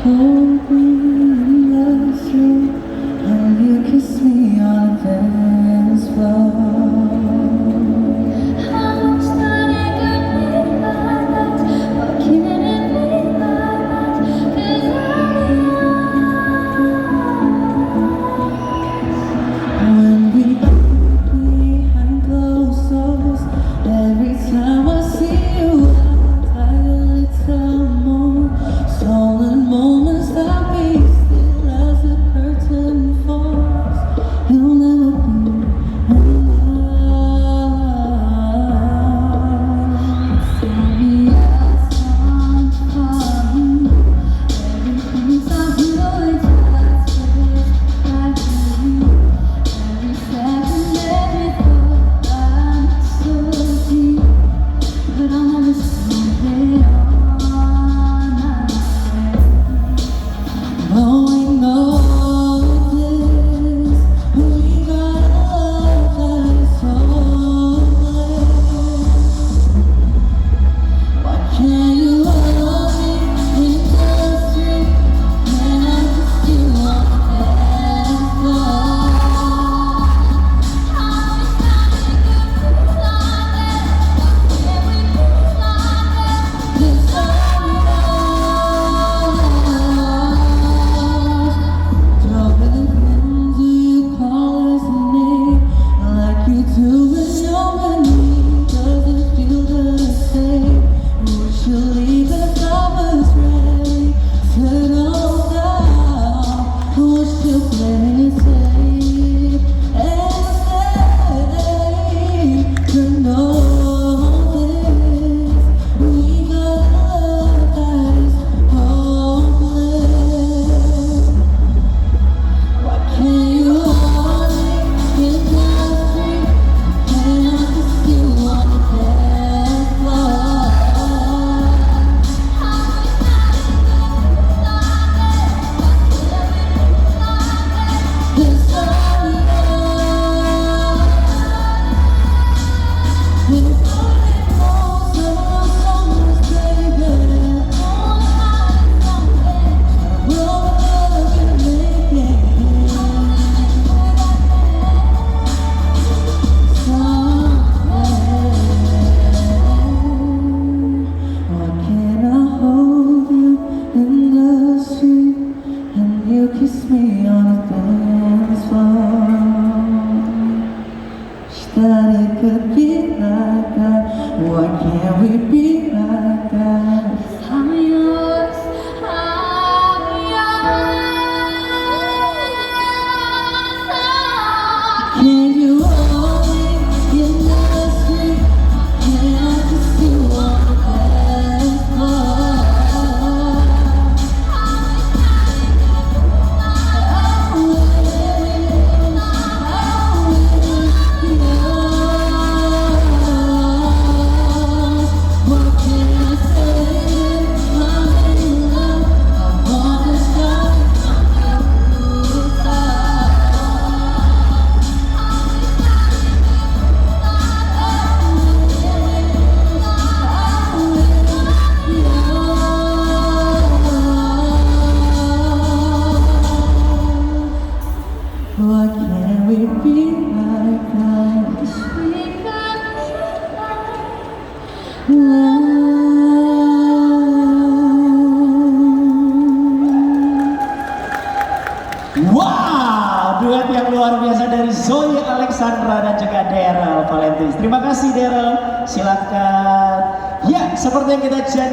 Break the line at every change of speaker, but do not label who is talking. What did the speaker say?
hold me in the street and you kiss me on the dance floor. How much that it could be like that? Why can't it be like that? 'Cause when we are behind closed doors, every time I see you I a little more. Stolen moments that we still as the curtain falls. You'll never be enough. Tell me yes, I'm fine. Everything's I really touch it back to you. Every second, every thought, I'm so deep, but I'll never stop it on my way. Knowing all this, we got love that is hopeless. Why can't you hold me in the street when I kiss you on the dance floor? You kiss me on the dance floor. Wish that it could be like that. Why can't we be like that? 'Cause I'm yours, I'm yours. Can you hold me in the street? Can I kiss you on the dance floor? Why can't we be like that? Wish we could be like that.
Wow, duet yang luar biasa dari Zoe Alexandra dan juga Daryl Valentis. Terima kasih Daryl, silakan. Ya, seperti yang kita janji.